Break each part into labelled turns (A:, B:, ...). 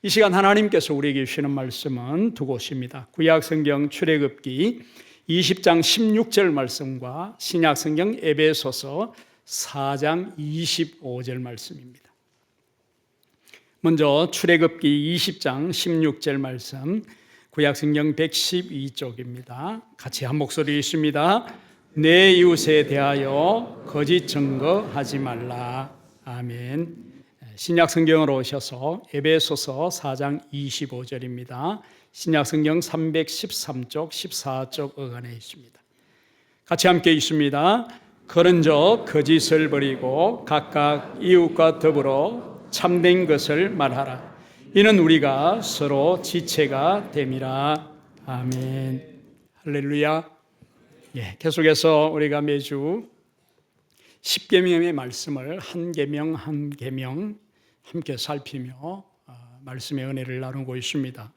A: 이 시간 하나님께서 우리에게 주시는 말씀은 두 곳입니다. 구약성경 출애굽기 20장 16절 말씀과 신약성경 에베소서 4장 25절 말씀입니다. 먼저 출애굽기 20장 16절 말씀, 구약성경 112쪽입니다. 같이 한 목소리 있습니다. 내 이웃에 대하여 거짓 증거하지 말라. 아멘. 신약성경으로 오셔서 에베소서 4장 25절입니다. 신약성경 313쪽 14쪽 어간에 있습니다. 같이 함께 있습니다. 그런즉 거짓을 버리고 각각 이웃과 더불어 참된 것을 말하라. 이는 우리가 서로 지체가 됨이라. 아멘. 할렐루야. 계속해서 우리가 매주 10계명의 말씀을 한 계명 한 계명 함께 살피며 말씀의 은혜를 나누고 있습니다.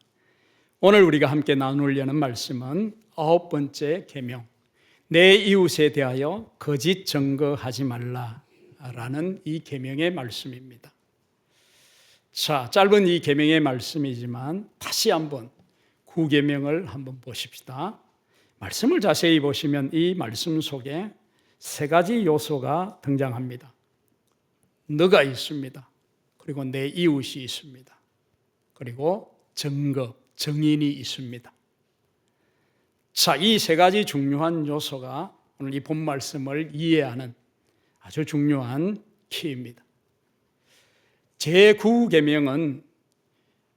A: 오늘 우리가 함께 나누려는 말씀은 9번째 계명, 내 이웃에 대하여 거짓 증거하지 말라라는 이 계명의 말씀입니다. 자, 짧은 이 계명의 말씀이지만 다시 한번 9계명을 한번 보십시다. 말씀을 자세히 보시면 이 말씀 속에 세 가지 요소가 등장합니다. 너가 있습니다. 그리고 내 이웃이 있습니다. 그리고 증거, 증인이 있습니다. 자, 이 세 가지 중요한 요소가 오늘 이 본 말씀을 이해하는 아주 중요한 키입니다. 제9계명은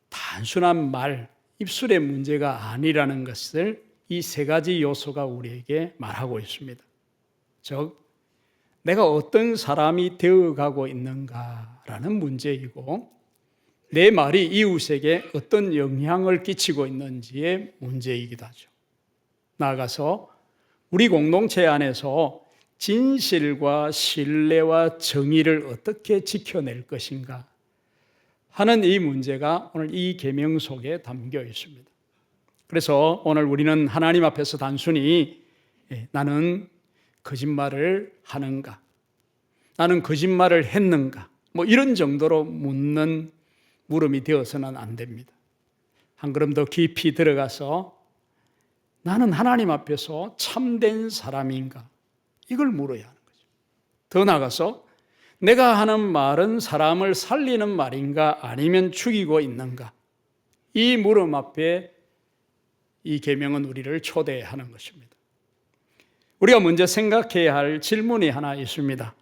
A: 단순한 말, 입술의 문제가 아니라는 것을 이 세 가지 요소가 우리에게 말하고 있습니다. 즉, 내가 어떤 사람이 되어가고 있는가라는 문제이고, 내 말이 이웃에게 어떤 영향을 끼치고 있는지의 문제이기도 하죠. 나아가서 우리 공동체 안에서 진실과 신뢰와 정의를 어떻게 지켜낼 것인가 하는 이 문제가 오늘 이 계명 속에 담겨 있습니다. 그래서 오늘 우리는 하나님 앞에서 단순히 나는 거짓말을 하는가? 나는 거짓말을 했는가? 이런 정도로 묻는 물음이 되어서는 안 됩니다. 한 걸음 더 깊이 들어가서 나는 하나님 앞에서 참된 사람인가? 이걸 물어야 하는 거죠. 더 나아가서 내가 하는 말은 사람을 살리는 말인가? 아니면 죽이고 있는가? 이 물음 앞에 이 계명은 우리를 초대하는 것입니다. 우리가 먼저 생각해야 할 질문이 하나 있습니다.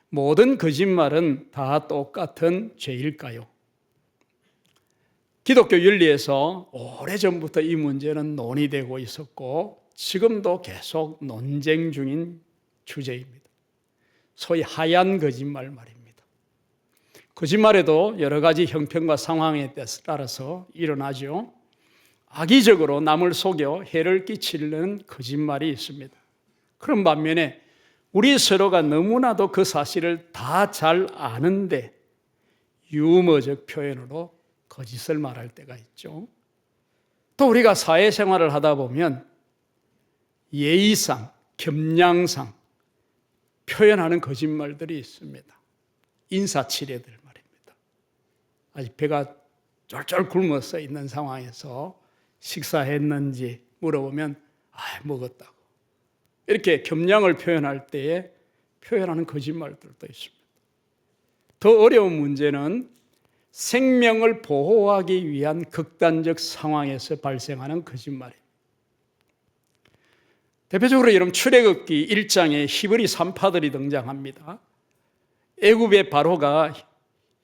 A: 모든 거짓말은 다 똑같은 죄일까요? 기독교 윤리에서 오래전부터 이 문제는 논의되고 있었고 지금도 계속 논쟁 중인 주제입니다. 소위 하얀 거짓말 말입니다. 거짓말에도 여러 가지 형편과 상황에 따라서 일어나죠. 악의적으로 남을 속여 해를 끼치는 거짓말이 있습니다. 그런 반면에 우리 서로가 너무나도 그 사실을 다 잘 아는데 유머적 표현으로 거짓을 말할 때가 있죠. 또 우리가 사회생활을 하다 보면 예의상, 겸양상 표현하는 거짓말들이 있습니다. 인사치레들 말입니다. 아직 배가 쫄쫄 굶어서 있는 상황에서 식사했는지 물어보면 먹었다고. 이렇게 겸양을 표현할 때에 표현하는 거짓말들도 있습니다. 더 어려운 문제는 생명을 보호하기 위한 극단적 상황에서 발생하는 거짓말입니다. 대표적으로 여러분 출애굽기 1장에 히브리 산파들이 등장합니다. 애굽의 바로가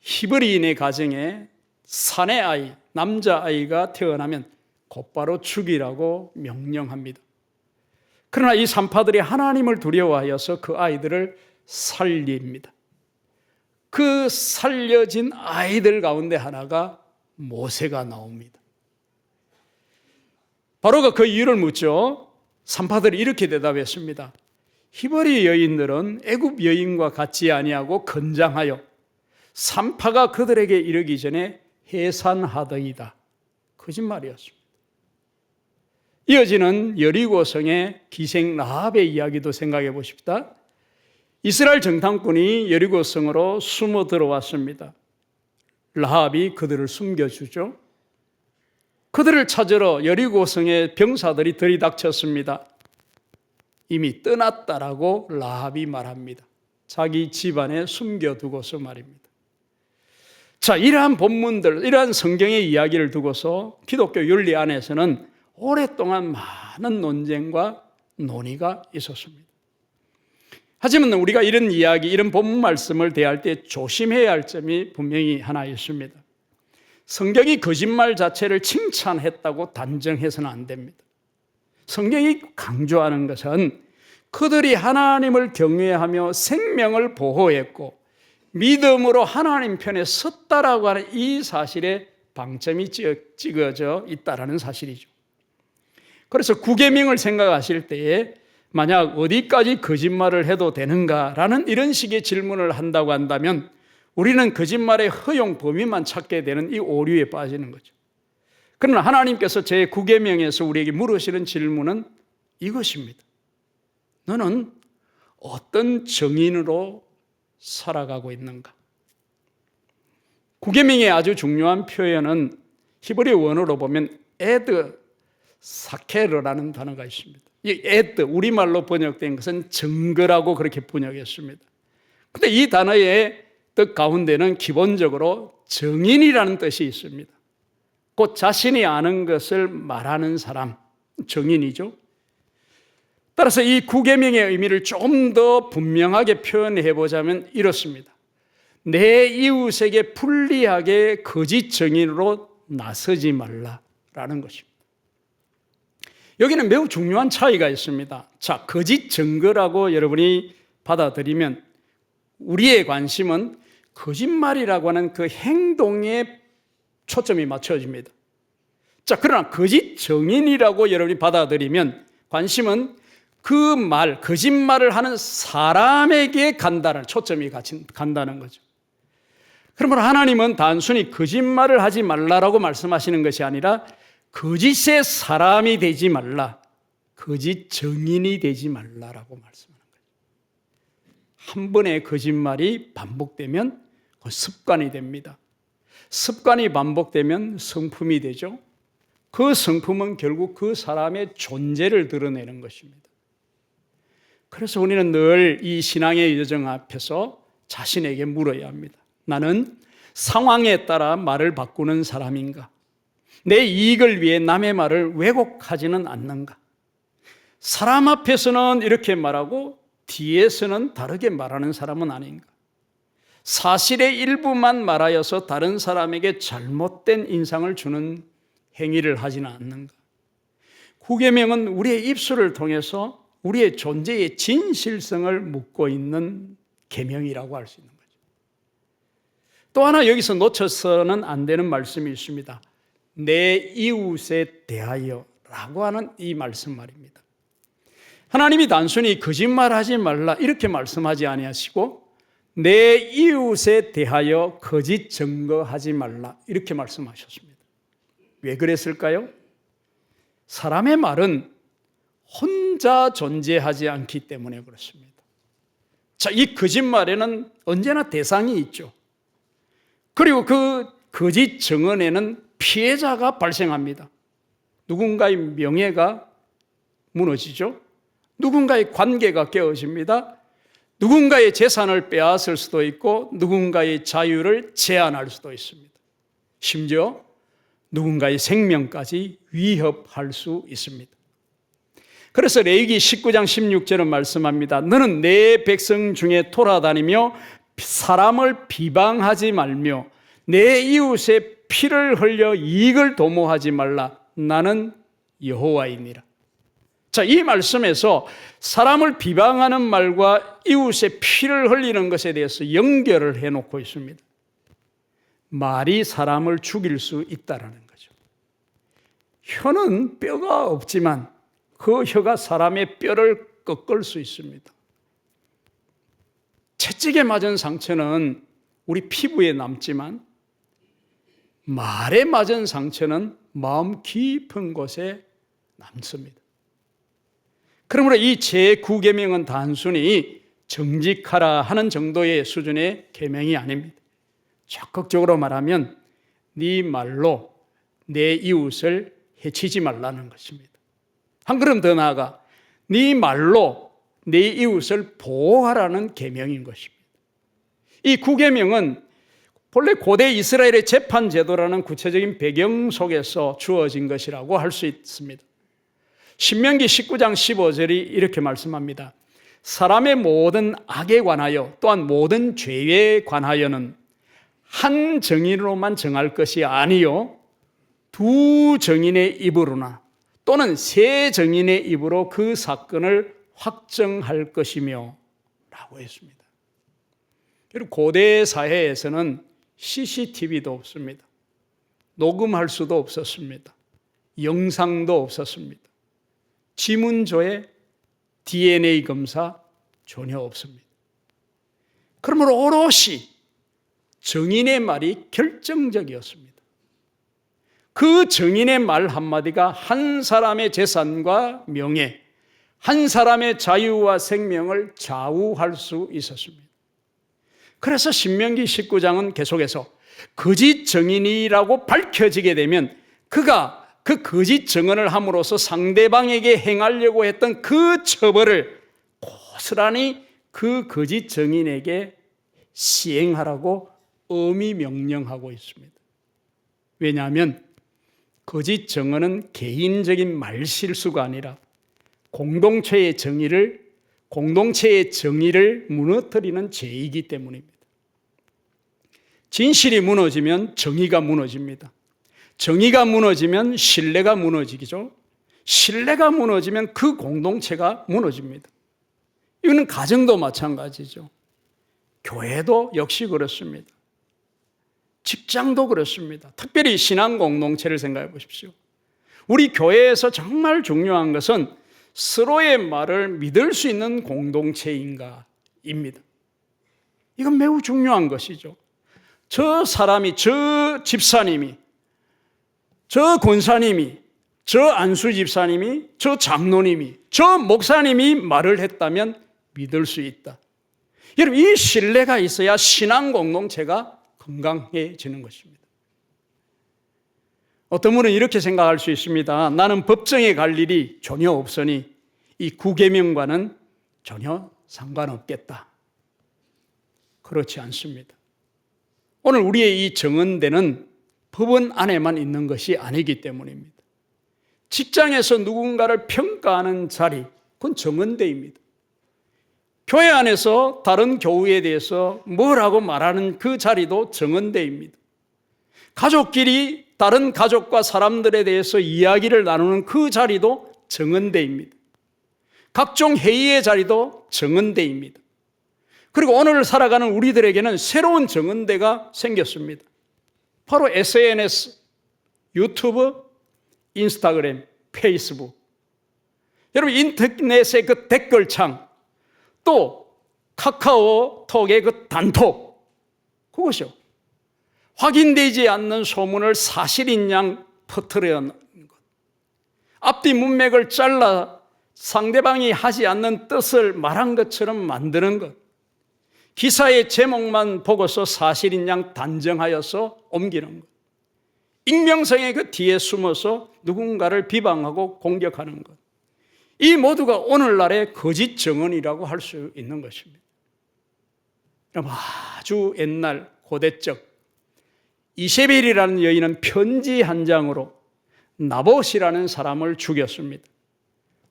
A: 히브리인의 가정에 사내 아이, 남자아이가 태어나면 곧바로 죽이라고 명령합니다. 그러나 이 산파들이 하나님을 두려워하여서 그 아이들을 살립니다. 그 살려진 아이들 가운데 하나가 모세가 나옵니다. 바로가 그 이유를 묻죠. 산파들이 이렇게 대답했습니다. 히브리 여인들은 애굽 여인과 같지 아니하고 건장하여 산파가 그들에게 이르기 전에 해산하더이다. 거짓말이었습니다. 이어지는 여리고성의 기생 라합의 이야기도 생각해 보십시다. 이스라엘 정탐꾼이 여리고성으로 숨어 들어왔습니다. 라합이 그들을 숨겨주죠. 그들을 찾으러 여리고성의 병사들이 들이닥쳤습니다. 이미 떠났다라고 라합이 말합니다. 자기 집안에 숨겨두고서 말입니다. 자, 이러한 본문들, 이러한 성경의 이야기를 두고서 기독교 윤리 안에서는 오랫동안 많은 논쟁과 논의가 있었습니다. 하지만 우리가 이런 이야기, 이런 본문 말씀을 대할 때 조심해야 할 점이 분명히 하나 있습니다. 성경이 거짓말 자체를 칭찬했다고 단정해서는 안 됩니다. 성경이 강조하는 것은 그들이 하나님을 경외하며 생명을 보호했고 믿음으로 하나님 편에 섰다라고 하는 이 사실에 방점이 찍어져 있다라는 사실이죠. 그래서 구계명을 생각하실 때에 만약 어디까지 거짓말을 해도 되는가라는 이런 식의 질문을 한다고 한다면 우리는 거짓말의 허용 범위만 찾게 되는 이 오류에 빠지는 거죠. 그러나 하나님께서 제9계명에서 우리에게 물으시는 질문은 이것입니다. 너는 어떤 정인으로 살아가고 있는가? 9계명의 아주 중요한 표현은 히브리 원어로 보면 에드 사케르라는 단어가 있습니다. 이 에드, 우리말로 번역된 것은 증거라고 그렇게 번역했습니다. 그런데 이 단어의 뜻 가운데는 기본적으로 정인이라는 뜻이 있습니다. 곧 자신이 아는 것을 말하는 사람, 정인이죠. 따라서 이 9계명의 의미를 좀 더 분명하게 표현해 보자면 이렇습니다. 내 이웃에게 불리하게 거짓 정인으로 나서지 말라라는 것입니다. 여기는 매우 중요한 차이가 있습니다. 자, 거짓 증거라고 여러분이 받아들이면 우리의 관심은 거짓말이라고 하는 그 행동에 초점이 맞춰집니다. 자, 그러나 거짓 정인이라고 여러분이 받아들이면 관심은 그 말, 거짓말을 하는 사람에게 간다는 초점이 간다는 거죠. 그러면 하나님은 단순히 거짓말을 하지 말라라고 말씀하시는 것이 아니라 거짓의 사람이 되지 말라, 거짓 정인이 되지 말라라고 말씀하는 거예요. 한 번의 거짓말이 반복되면 그 습관이 됩니다. 습관이 반복되면 성품이 되죠. 그 성품은 결국 그 사람의 존재를 드러내는 것입니다. 그래서 우리는 늘 이 신앙의 여정 앞에서 자신에게 물어야 합니다. 나는 상황에 따라 말을 바꾸는 사람인가? 내 이익을 위해 남의 말을 왜곡하지는 않는가? 사람 앞에서는 이렇게 말하고 뒤에서는 다르게 말하는 사람은 아닌가? 사실의 일부만 말하여서 다른 사람에게 잘못된 인상을 주는 행위를 하지는 않는가? 9계명은 우리의 입술을 통해서 우리의 존재의 진실성을 묻고 있는 계명이라고 할 수 있는 거죠. 또 하나 여기서 놓쳐서는 안 되는 말씀이 있습니다. 내 이웃에 대하여라고 하는 이 말씀 말입니다. 하나님이 단순히 거짓말하지 말라 이렇게 말씀하지 아니하시고 내 이웃에 대하여 거짓 증거하지 말라 이렇게 말씀하셨습니다. 왜 그랬을까요? 사람의 말은 혼자 존재하지 않기 때문에 그렇습니다. 자, 이 거짓말에는 언제나 대상이 있죠. 그리고 그 거짓 증언에는 피해자가 발생합니다. 누군가의 명예가 무너지죠. 누군가의 관계가 깨어집니다. 누군가의 재산을 빼앗을 수도 있고 누군가의 자유를 제한할 수도 있습니다. 심지어 누군가의 생명까지 위협할 수 있습니다. 그래서 레위기 19장 16절은 말씀합니다. 너는 내 백성 중에 돌아다니며 사람을 비방하지 말며 내 이웃의 피를 흘려 이익을 도모하지 말라. 나는 여호와이니라. 자, 이 말씀에서 사람을 비방하는 말과 이웃의 피를 흘리는 것에 대해서 연결을 해놓고 있습니다. 말이 사람을 죽일 수 있다라는 거죠. 혀는 뼈가 없지만 그 혀가 사람의 뼈를 꺾을 수 있습니다. 채찍에 맞은 상처는 우리 피부에 남지만 말에 맞은 상처는 마음 깊은 곳에 남습니다. 그러므로 이 제9계명은 단순히 정직하라 하는 정도의 수준의 계명이 아닙니다. 적극적으로 말하면 네 말로 내 이웃을 해치지 말라는 것입니다. 한 걸음 더 나아가 네 말로 내 이웃을 보호하라는 계명인 것입니다. 이 9계명은 본래 고대 이스라엘의 재판 제도라는 구체적인 배경 속에서 주어진 것이라고 할 수 있습니다. 신명기 19장 15절이 이렇게 말씀합니다. 사람의 모든 악에 관하여 또한 모든 죄에 관하여는 한 증인으로만 정할 것이 아니요 두 증인의 입으로나 또는 세 증인의 입으로 그 사건을 확정할 것이며 라고 했습니다. 그리고 고대 사회에서는 CCTV도 없습니다. 녹음할 수도 없었습니다. 영상도 없었습니다. 지문조회, DNA 검사 전혀 없습니다. 그러므로 오롯이 증인의 말이 결정적이었습니다. 그 증인의 말 한마디가 한 사람의 재산과 명예, 한 사람의 자유와 생명을 좌우할 수 있었습니다. 그래서 신명기 19장은 계속해서 거짓 증인이라고 밝혀지게 되면 그가 그 거짓 증언을 함으로써 상대방에게 행하려고 했던 그 처벌을 고스란히 그 거짓 증인에게 시행하라고 엄히 명령하고 있습니다. 왜냐하면 거짓 증언은 개인적인 말실수가 아니라 공동체의 정의를 무너뜨리는 죄이기 때문입니다. 진실이 무너지면 정의가 무너집니다. 정의가 무너지면 신뢰가 무너지죠. 신뢰가 무너지면 그 공동체가 무너집니다. 이거는 가정도 마찬가지죠. 교회도 역시 그렇습니다. 직장도 그렇습니다. 특별히 신앙 공동체를 생각해 보십시오. 우리 교회에서 정말 중요한 것은 서로의 말을 믿을 수 있는 공동체인가입니다. 이건 매우 중요한 것이죠. 저 사람이, 저 집사님이, 저 권사님이, 저 안수 집사님이, 저 장로님이, 저 목사님이 말을 했다면 믿을 수 있다. 여러분, 이 신뢰가 있어야 신앙 공동체가 건강해지는 것입니다. 어떤 분은 이렇게 생각할 수 있습니다. 나는 법정에 갈 일이 전혀 없으니 이 9계명과는 전혀 상관없겠다. 그렇지 않습니다. 오늘 우리의 이 정언대는 법원 안에만 있는 것이 아니기 때문입니다. 직장에서 누군가를 평가하는 자리, 그건 정언대입니다. 교회 안에서 다른 교우에 대해서 뭐라고 말하는 그 자리도 정언대입니다. 가족끼리 다른 가족과 사람들에 대해서 이야기를 나누는 그 자리도 정언대입니다. 각종 회의의 자리도 정언대입니다. 그리고 오늘 살아가는 우리들에게는 새로운 정언대가 생겼습니다. 바로 SNS, 유튜브, 인스타그램, 페이스북. 여러분, 인터넷의 그 댓글창, 또 카카오톡의 그 단톡, 그것이요. 확인되지 않는 소문을 사실인 양 퍼뜨려는 것. 앞뒤 문맥을 잘라 상대방이 하지 않는 뜻을 말한 것처럼 만드는 것. 기사의 제목만 보고서 사실인 양 단정하여서 옮기는 것. 익명성의 그 뒤에 숨어서 누군가를 비방하고 공격하는 것. 이 모두가 오늘날의 거짓 정언이라고 할 수 있는 것입니다. 아주 옛날 고대적 이세벨이라는 여인은 편지 한 장으로 나봇이라는 사람을 죽였습니다.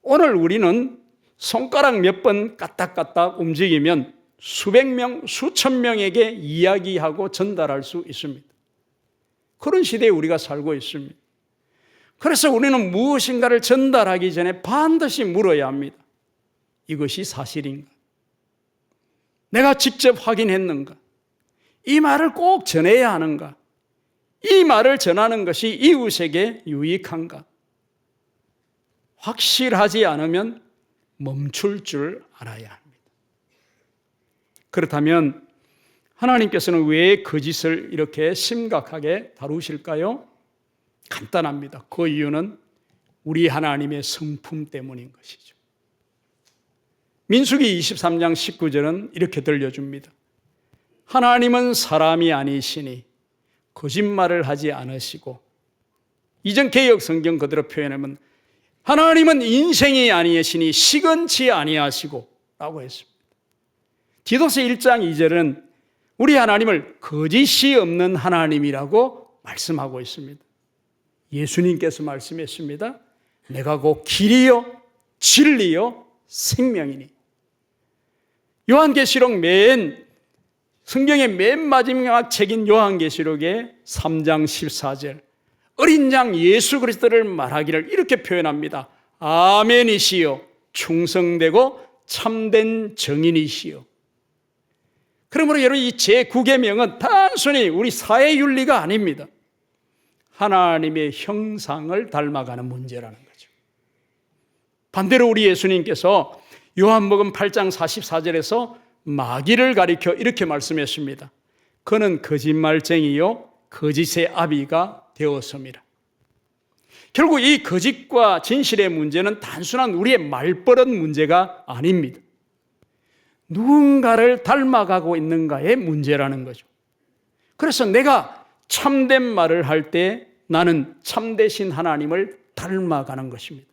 A: 오늘 우리는 손가락 몇 번 까딱까딱 움직이면 수백 명, 수천 명에게 이야기하고 전달할 수 있습니다. 그런 시대에 우리가 살고 있습니다. 그래서 우리는 무엇인가를 전달하기 전에 반드시 물어야 합니다. 이것이 사실인가? 내가 직접 확인했는가? 이 말을 꼭 전해야 하는가? 이 말을 전하는 것이 이웃에게 유익한가? 확실하지 않으면 멈출 줄 알아야 합니다. 그렇다면 하나님께서는 왜 거짓을 이렇게 심각하게 다루실까요? 간단합니다. 그 이유는 우리 하나님의 성품 때문인 것이죠. 민수기 23장 19절은 이렇게 들려줍니다. 하나님은 사람이 아니시니 거짓말을 하지 않으시고, 이전 개역 성경 그대로 표현하면 하나님은 인생이 아니시니 시건치 아니하시고 라고 했습니다. 디도서 1장 2절은 우리 하나님을 거짓이 없는 하나님이라고 말씀하고 있습니다. 예수님께서 말씀했습니다. 내가 곧 길이요 진리요 생명이니. 요한계시록 성경의 맨 마지막 책인 요한계시록의 3장 14절, 어린 양 예수 그리스도를 말하기를 이렇게 표현합니다. 아멘이시요 충성되고 참된 정인이시요. 그러므로 여러분, 이 제9계명은 단순히 우리 사회윤리가 아닙니다. 하나님의 형상을 닮아가는 문제라는 거죠. 반대로 우리 예수님께서 요한복음 8장 44절에서 마귀를 가리켜 이렇게 말씀했습니다. 그는 거짓말쟁이요 거짓의 아비가 되었습니다. 결국 이 거짓과 진실의 문제는 단순한 우리의 말버릇 문제가 아닙니다. 누군가를 닮아가고 있는가의 문제라는 거죠. 그래서 내가 참된 말을 할 때 나는 참되신 하나님을 닮아가는 것입니다.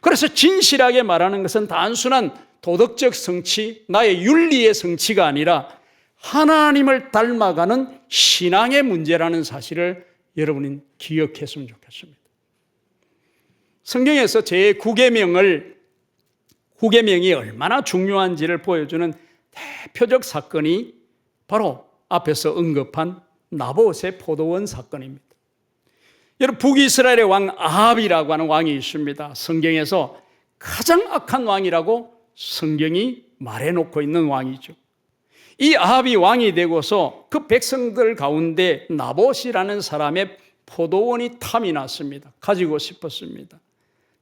A: 그래서 진실하게 말하는 것은 단순한 도덕적 성취, 나의 윤리의 성취가 아니라 하나님을 닮아가는 신앙의 문제라는 사실을 여러분은 기억했으면 좋겠습니다. 성경에서 제9계명이 얼마나 중요한지를 보여주는 대표적 사건이 바로 앞에서 언급한 나봇의 포도원 사건입니다. 여러분, 북이스라엘의 왕 아합이라고 하는 왕이 있습니다. 성경에서 가장 악한 왕이라고 성경이 말해놓고 있는 왕이죠. 이 아합이 왕이 되고서 그 백성들 가운데 나봇이라는 사람의 포도원이 탐이 났습니다. 가지고 싶었습니다.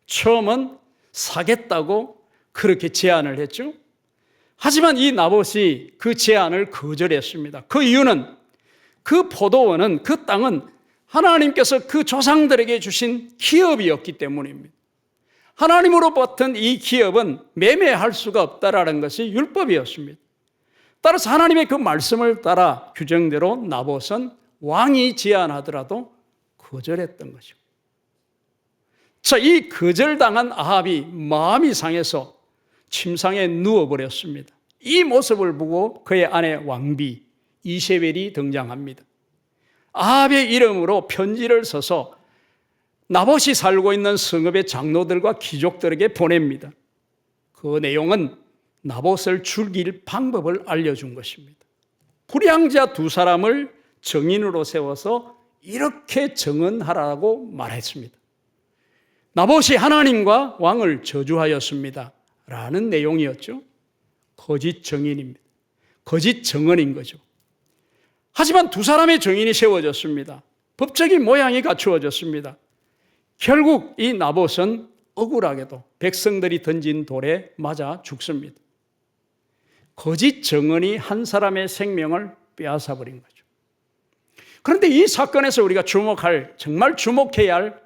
A: 처음은 사겠다고 그렇게 제안을 했죠. 하지만 이 나봇이 그 제안을 거절했습니다. 그 이유는 그 포도원은, 그 땅은 하나님께서 그 조상들에게 주신 기업이었기 때문입니다. 하나님으로부터 이 기업은 매매할 수가 없다라는 것이 율법이었습니다. 따라서 하나님의 그 말씀을 따라 규정대로 나봇은 왕이 제안하더라도 거절했던 것이고, 자, 이 거절당한 아합이 마음이 상해서 침상에 누워버렸습니다. 이 모습을 보고 그의 아내 왕비 이세벨이 등장합니다. 아합의 이름으로 편지를 써서 나봇이 살고 있는 성읍의 장로들과 귀족들에게 보냅니다. 그 내용은 나봇을 죽일 방법을 알려준 것입니다. 불량자 두 사람을 정인으로 세워서 이렇게 정언하라고 말했습니다. 나봇이 하나님과 왕을 저주하였습니다 라는 내용이었죠. 거짓 정인입니다. 거짓 정언인 거죠. 하지만 두 사람의 정인이 세워졌습니다. 법적인 모양이 갖추어졌습니다. 결국 이 나봇은 억울하게도 백성들이 던진 돌에 맞아 죽습니다. 거짓 정언이 한 사람의 생명을 빼앗아 버린 거죠. 그런데 이 사건에서 우리가 정말 주목해야 할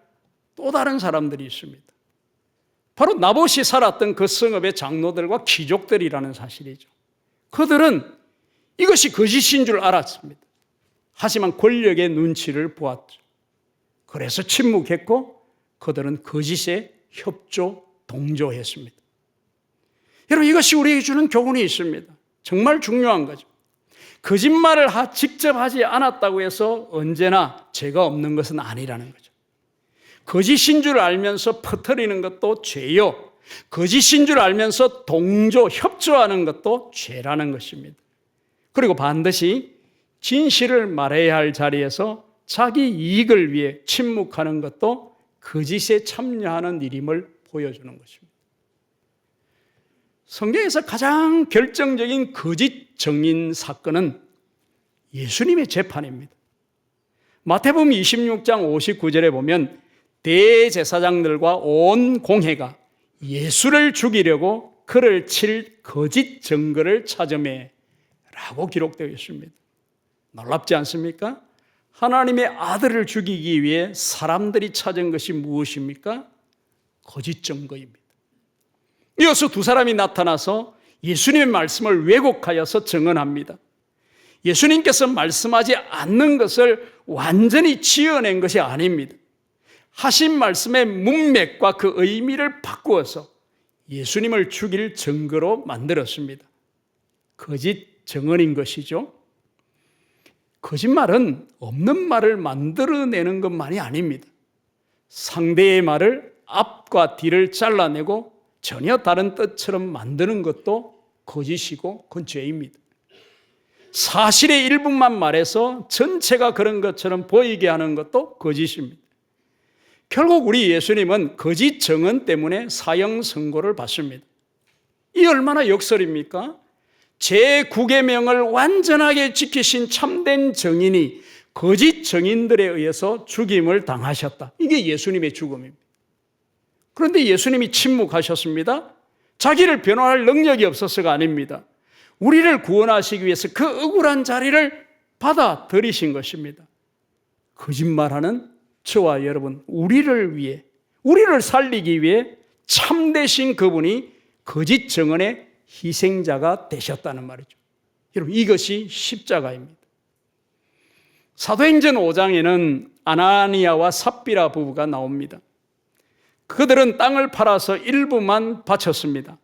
A: 또 다른 사람들이 있습니다. 바로 나봇이 살았던 그 성읍의 장로들과 귀족들이라는 사실이죠. 그들은 이것이 거짓인 줄 알았습니다. 하지만 권력의 눈치를 보았죠. 그래서 침묵했고 그들은 거짓에 동조했습니다. 여러분, 이것이 우리에게 주는 교훈이 있습니다. 정말 중요한 거죠. 거짓말을 직접 하지 않았다고 해서 언제나 죄가 없는 것은 아니라는 거죠. 거짓인 줄 알면서 퍼뜨리는 것도 죄요, 거짓인 줄 알면서 협조하는 것도 죄라는 것입니다. 그리고 반드시 진실을 말해야 할 자리에서 자기 이익을 위해 침묵하는 것도 거짓에 참여하는 일임을 보여주는 것입니다. 성경에서 가장 결정적인 거짓 정인 사건은 예수님의 재판입니다. 마태복음 26장 59절에 보면 대제사장들과 온 공회가 예수를 죽이려고 그를 칠 거짓 증거를 찾으매 라고 기록되어 있습니다. 놀랍지 않습니까? 하나님의 아들을 죽이기 위해 사람들이 찾은 것이 무엇입니까? 거짓 증거입니다. 이어서 두 사람이 나타나서 예수님의 말씀을 왜곡하여서 증언합니다. 예수님께서 말씀하지 않는 것을 완전히 지어낸 것이 아닙니다. 하신 말씀의 문맥과 그 의미를 바꾸어서 예수님을 죽일 증거로 만들었습니다. 거짓 증언인 것이죠. 거짓말은 없는 말을 만들어내는 것만이 아닙니다. 상대의 말을 앞과 뒤를 잘라내고 전혀 다른 뜻처럼 만드는 것도 거짓이고 그건 죄입니다. 사실의 일부만 말해서 전체가 그런 것처럼 보이게 하는 것도 거짓입니다. 결국 우리 예수님은 거짓 증언 때문에 사형 선고를 받습니다. 이 얼마나 역설입니까? 제9계명을 완전하게 지키신 참된 증인이 거짓 증인들에 의해서 죽임을 당하셨다. 이게 예수님의 죽음입니다. 그런데 예수님이 침묵하셨습니다. 자기를 변호할 능력이 없어서가 아닙니다. 우리를 구원하시기 위해서 그 억울한 자리를 받아들이신 것입니다. 거짓말하는 저와 여러분, 우리를 위해, 우리를 살리기 위해 참되신 그분이 거짓 증언의 희생자가 되셨다는 말이죠. 여러분, 이것이 십자가입니다. 사도행전 5장에는 아나니아와 삽비라 부부가 나옵니다. 그들은 땅을 팔아서 일부만 바쳤습니다.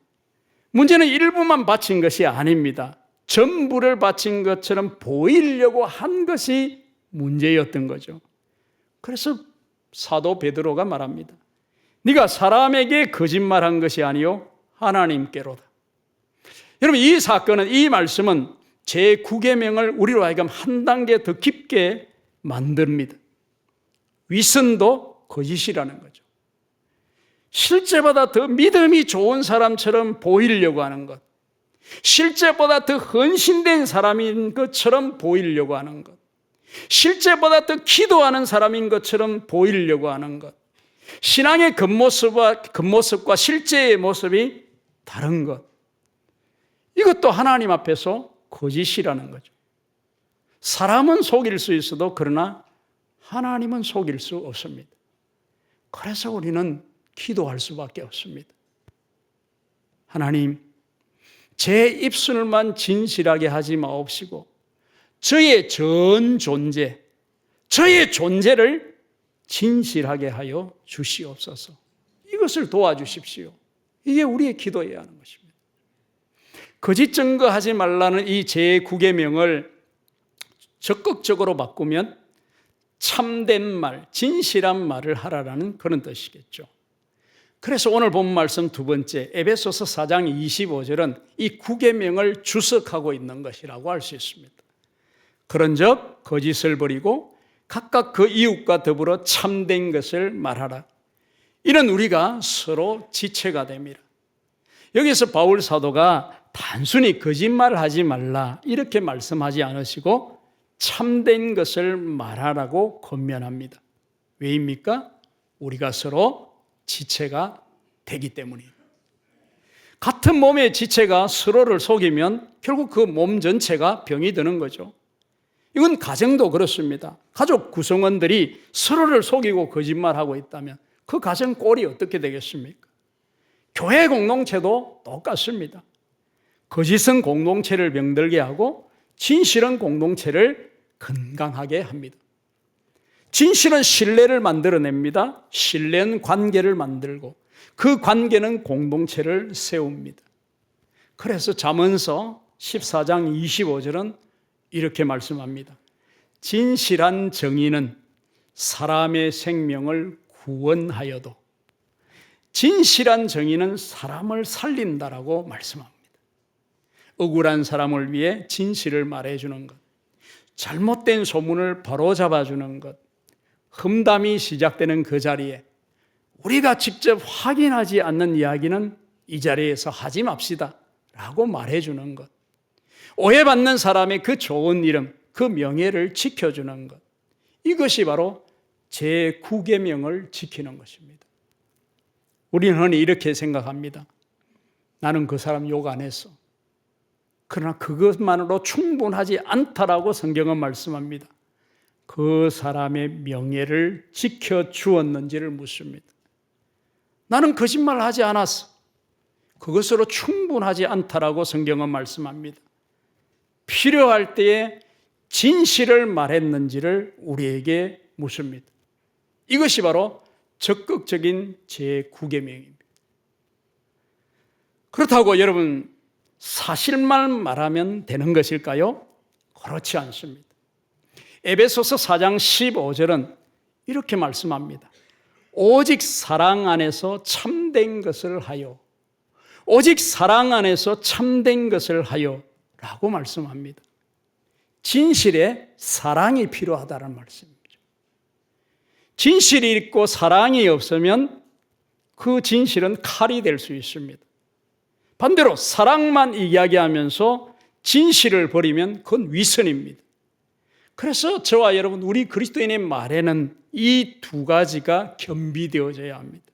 A: 문제는 일부만 바친 것이 아닙니다. 전부를 바친 것처럼 보이려고 한 것이 문제였던 거죠. 그래서 사도 베드로가 말합니다. 네가 사람에게 거짓말한 것이 아니요 하나님께로다. 여러분, 이 사건은, 이 말씀은 제9계명을 우리로 하여금 한 단계 더 깊게 만듭니다. 위선도 거짓이라는 거죠. 실제보다 더 믿음이 좋은 사람처럼 보이려고 하는 것, 실제보다 더 헌신된 사람인 것처럼 보이려고 하는 것, 실제보다 더 기도하는 사람인 것처럼 보이려고 하는 것, 신앙의 겉모습과 실제의 모습이 다른 것, 이것도 하나님 앞에서 거짓이라는 거죠. 사람은 속일 수 있어도 그러나 하나님은 속일 수 없습니다. 그래서 우리는 기도할 수밖에 없습니다. 하나님, 제 입술만 진실하게 하지 마옵시고 저의 전 존재, 저의 존재를 진실하게 하여 주시옵소서. 이것을 도와주십시오. 이게 우리의 기도해야 하는 것입니다. 거짓 증거하지 말라는 이 제9계명을 적극적으로 바꾸면 참된 말, 진실한 말을 하라라는 그런 뜻이겠죠. 그래서 오늘 본 말씀 두 번째, 에베소서 4장 25절은 이 9계명을 주석하고 있는 것이라고 할 수 있습니다. 그런즉 거짓을 버리고 각각 그 이웃과 더불어 참된 것을 말하라. 이런 우리가 서로 지체가 됩니다. 여기서 바울 사도가 단순히 거짓말하지 말라 이렇게 말씀하지 않으시고 참된 것을 말하라고 권면합니다. 왜입니까? 우리가 서로 지체가 되기 때문이에요. 같은 몸의 지체가 서로를 속이면 결국 그 몸 전체가 병이 드는 거죠. 이건 가정도 그렇습니다. 가족 구성원들이 서로를 속이고 거짓말하고 있다면 그 가정 꼴이 어떻게 되겠습니까? 교회 공동체도 똑같습니다. 거짓은 공동체를 병들게 하고 진실은 공동체를 건강하게 합니다. 진실은 신뢰를 만들어냅니다. 신뢰는 관계를 만들고 그 관계는 공동체를 세웁니다. 그래서 잠언서 14장 25절은 이렇게 말씀합니다. 진실한 정의는 사람의 생명을 구원하여도 진실한 정의는 사람을 살린다라고 말씀합니다. 억울한 사람을 위해 진실을 말해주는 것, 잘못된 소문을 바로잡아주는 것, 험담이 시작되는 그 자리에 우리가 직접 확인하지 않는 이야기는 이 자리에서 하지 맙시다 라고 말해주는 것, 오해받는 사람의 그 좋은 이름, 그 명예를 지켜주는 것, 이것이 바로 제9계명을 지키는 것입니다. 우리는 흔히 이렇게 생각합니다. 나는 그 사람 욕 안 했어. 그러나 그것만으로 충분하지 않다라고 성경은 말씀합니다. 그 사람의 명예를 지켜주었는지를 묻습니다. 나는 거짓말하지 않았어. 그것으로 충분하지 않다라고 성경은 말씀합니다. 필요할 때에 진실을 말했는지를 우리에게 묻습니다. 이것이 바로 적극적인 제9계명입니다. 그렇다고 여러분 사실만 말하면 되는 것일까요? 그렇지 않습니다. 에베소서 4장 15절은 이렇게 말씀합니다. 오직 사랑 안에서 참된 것을 하여, 오직 사랑 안에서 참된 것을 하여 라고 말씀합니다. 진실에 사랑이 필요하다는 말씀이죠. 진실이 있고 사랑이 없으면 그 진실은 칼이 될 수 있습니다. 반대로 사랑만 이야기하면서 진실을 버리면 그건 위선입니다. 그래서 저와 여러분, 우리 그리스도인의 말에는 이 두 가지가 겸비되어져야 합니다.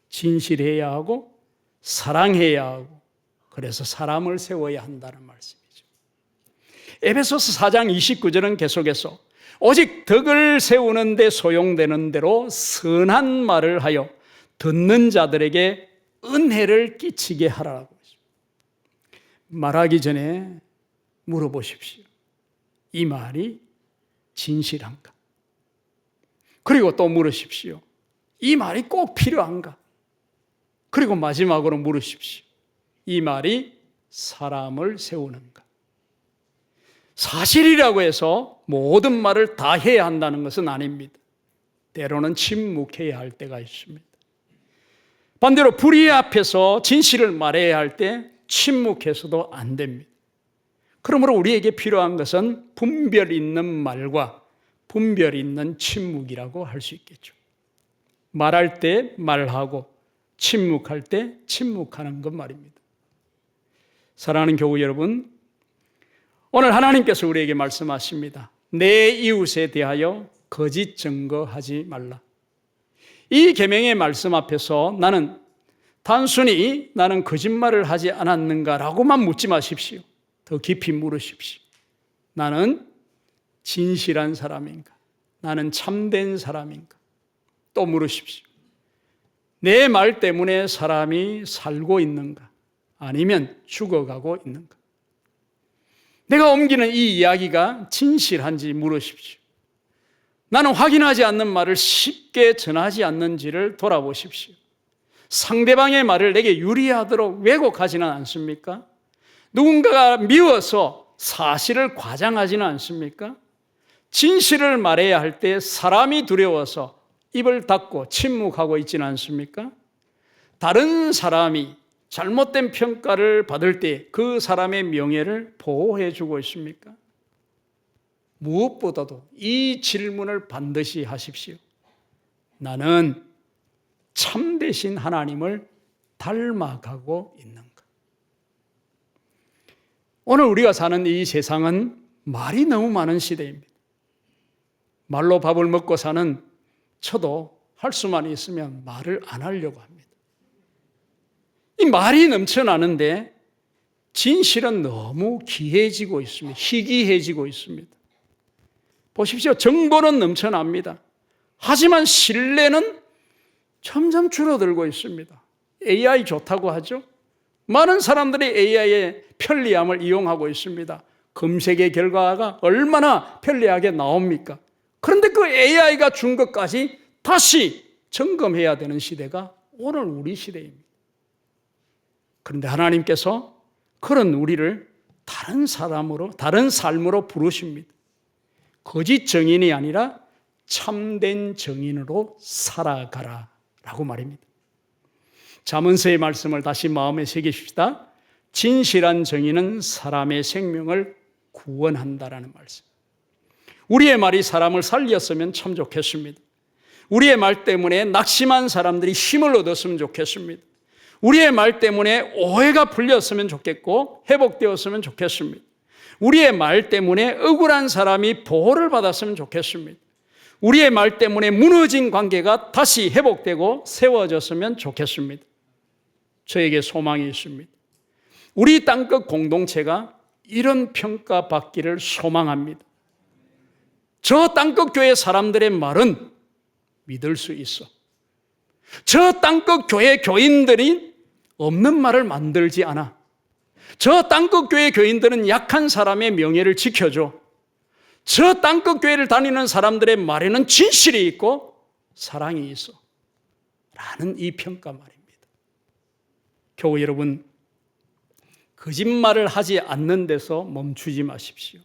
A: 진실해야 하고 사랑해야 하고, 그래서 사람을 세워야 한다는 말씀이죠. 에베소서 4장 29절은 계속해서 오직 덕을 세우는 데 소용되는 대로 선한 말을 하여 듣는 자들에게 은혜를 끼치게 하라고 했습니다. 말하기 전에 물어보십시오. 이 말이 진실한가? 그리고 또 물으십시오. 이 말이 꼭 필요한가? 그리고 마지막으로 물으십시오. 이 말이 사람을 세우는가? 사실이라고 해서 모든 말을 다 해야 한다는 것은 아닙니다. 때로는 침묵해야 할 때가 있습니다. 반대로 불의 앞에서 진실을 말해야 할 때 침묵해서도 안 됩니다. 그러므로 우리에게 필요한 것은 분별 있는 말과 분별 있는 침묵이라고 할 수 있겠죠. 말할 때 말하고 침묵할 때 침묵하는 것 말입니다. 사랑하는 교우 여러분, 오늘 하나님께서 우리에게 말씀하십니다. 내 이웃에 대하여 거짓 증거하지 말라. 이 계명의 말씀 앞에서 나는 단순히 나는 거짓말을 하지 않았는가라고만 묻지 마십시오. 더 깊이 물으십시오. 나는 진실한 사람인가? 나는 참된 사람인가? 또 물으십시오. 내 말 때문에 사람이 살고 있는가? 아니면 죽어가고 있는가? 내가 옮기는 이 이야기가 진실한지 물으십시오. 나는 확인하지 않는 말을 쉽게 전하지 않는지를 돌아보십시오. 상대방의 말을 내게 유리하도록 왜곡하지는 않습니까? 누군가가 미워서 사실을 과장하지는 않습니까? 진실을 말해야 할 때 사람이 두려워서 입을 닫고 침묵하고 있지는 않습니까? 다른 사람이 잘못된 평가를 받을 때 그 사람의 명예를 보호해 주고 있습니까? 무엇보다도 이 질문을 반드시 하십시오. 나는 참되신 하나님을 닮아가고 있는가? 오늘 우리가 사는 이 세상은 말이 너무 많은 시대입니다. 말로 밥을 먹고 사는 저도 할 수만 있으면 말을 안 하려고 합니다. 이 말이 넘쳐나는데 진실은 너무 기해지고 있습니다. 희귀해지고 있습니다. 보십시오. 정보는 넘쳐납니다. 하지만 신뢰는 점점 줄어들고 있습니다. AI 좋다고 하죠. 많은 사람들이 AI의 편리함을 이용하고 있습니다. 검색의 결과가 얼마나 편리하게 나옵니까? 그런데 그 AI가 준 것까지 다시 점검해야 되는 시대가 오늘 우리 시대입니다. 그런데 하나님께서 그런 우리를 다른 사람으로, 다른 삶으로 부르십니다. 거짓 정인이 아니라 참된 정인으로 살아가라 라고 말입니다. 잠언서의 말씀을 다시 마음에 새기십시다. 진실한 정인은 사람의 생명을 구원한다라는 말씀. 우리의 말이 사람을 살렸으면 참 좋겠습니다. 우리의 말 때문에 낙심한 사람들이 힘을 얻었으면 좋겠습니다. 우리의 말 때문에 오해가 풀렸으면 좋겠고 회복되었으면 좋겠습니다. 우리의 말 때문에 억울한 사람이 보호를 받았으면 좋겠습니다. 우리의 말 때문에 무너진 관계가 다시 회복되고 세워졌으면 좋겠습니다. 저에게 소망이 있습니다. 우리 땅끝 공동체가 이런 평가받기를 소망합니다. 저 땅끝 교회 사람들의 말은 믿을 수 있어. 저 땅끝 교회 교인들이 없는 말을 만들지 않아. 저 땅끝 교회 교인들은 약한 사람의 명예를 지켜줘. 저 땅끝 교회를 다니는 사람들의 말에는 진실이 있고 사랑이 있어 라는 이 평가 말입니다. 교우 여러분, 거짓말을 하지 않는 데서 멈추지 마십시오.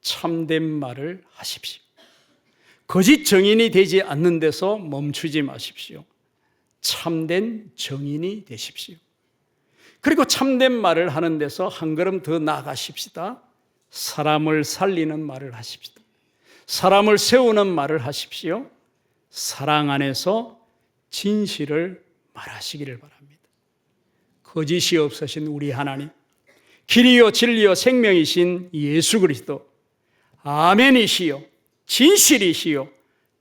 A: 참된 말을 하십시오. 거짓 정인이 되지 않는 데서 멈추지 마십시오. 참된 정인이 되십시오. 그리고 참된 말을 하는 데서 한 걸음 더 나아가십시다. 사람을 살리는 말을 하십시다. 사람을 세우는 말을 하십시오. 사랑 안에서 진실을 말하시기를 바랍니다. 거짓이 없으신 우리 하나님, 길이요 진리요 생명이신 예수 그리스도, 아멘이시요 진실이시요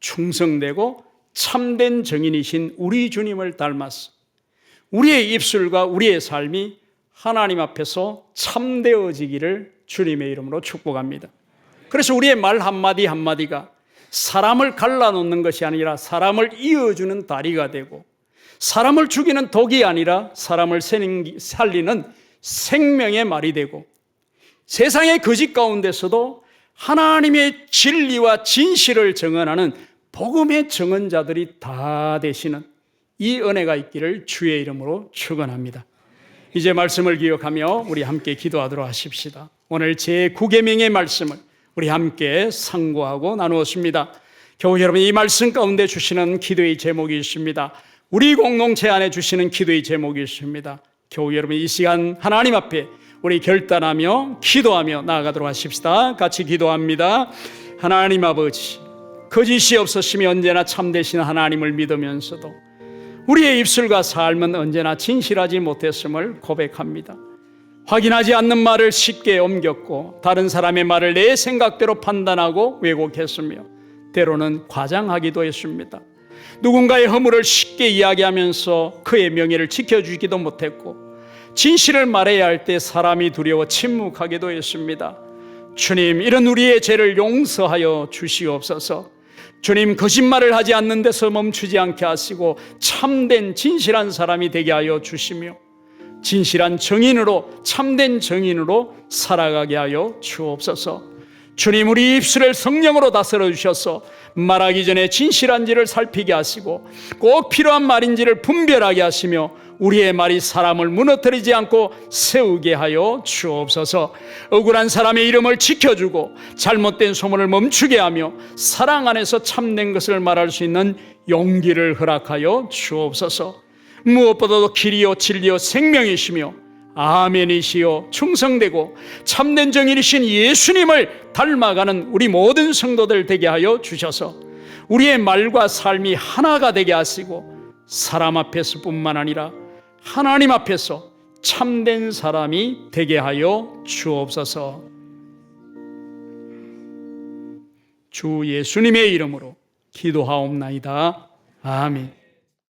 A: 충성되고 참된 정인이신 우리 주님을 닮아서 우리의 입술과 우리의 삶이 하나님 앞에서 참되어지기를 주님의 이름으로 축복합니다. 그래서 우리의 말 한마디 한마디가 사람을 갈라놓는 것이 아니라 사람을 이어주는 다리가 되고, 사람을 죽이는 독이 아니라 사람을 살리는 생명의 말이 되고, 세상의 거짓 가운데서도 하나님의 진리와 진실을 증언하는 복음의 증언자들이 다 되시는 이 은혜가 있기를 주의 이름으로 축원합니다. 이제 말씀을 기억하며 우리 함께 기도하도록 하십시다. 오늘 제9계명의 말씀을 우리 함께 상고하고 나누었습니다. 교우 여러분, 이 말씀 가운데 주시는 기도의 제목이 있습니다. 우리 공동체 안에 주시는 기도의 제목이 있습니다. 교우 여러분, 이 시간 하나님 앞에 우리 결단하며 기도하며 나아가도록 하십시다. 같이 기도합니다. 하나님 아버지, 거짓이 없으시며 언제나 참되신 하나님을 믿으면서도 우리의 입술과 삶은 언제나 진실하지 못했음을 고백합니다. 확인하지 않는 말을 쉽게 옮겼고 다른 사람의 말을 내 생각대로 판단하고 왜곡했으며 때로는 과장하기도 했습니다. 누군가의 허물을 쉽게 이야기하면서 그의 명예를 지켜주기도 못했고, 진실을 말해야 할 때 사람이 두려워 침묵하기도 했습니다. 주님, 이런 우리의 죄를 용서하여 주시옵소서. 주님, 거짓말을 하지 않는 데서 멈추지 않게 하시고 참된 진실한 사람이 되게 하여 주시며 진실한 정인으로, 참된 정인으로 살아가게 하여 주옵소서. 주님, 우리 입술을 성령으로 다스려 주셔서 말하기 전에 진실한지를 살피게 하시고 꼭 필요한 말인지를 분별하게 하시며 우리의 말이 사람을 무너뜨리지 않고 세우게 하여 주옵소서. 억울한 사람의 이름을 지켜주고 잘못된 소문을 멈추게 하며 사랑 안에서 참된 것을 말할 수 있는 용기를 허락하여 주옵소서. 무엇보다도 길이요 진리요 생명이시며 아멘이시요 충성되고 참된 정인이신 예수님을 닮아가는 우리 모든 성도들 되게 하여 주셔서 우리의 말과 삶이 하나가 되게 하시고 사람 앞에서 뿐만 아니라 하나님 앞에서 참된 사람이 되게 하여 주옵소서. 주 예수님의 이름으로 기도하옵나이다. 아멘.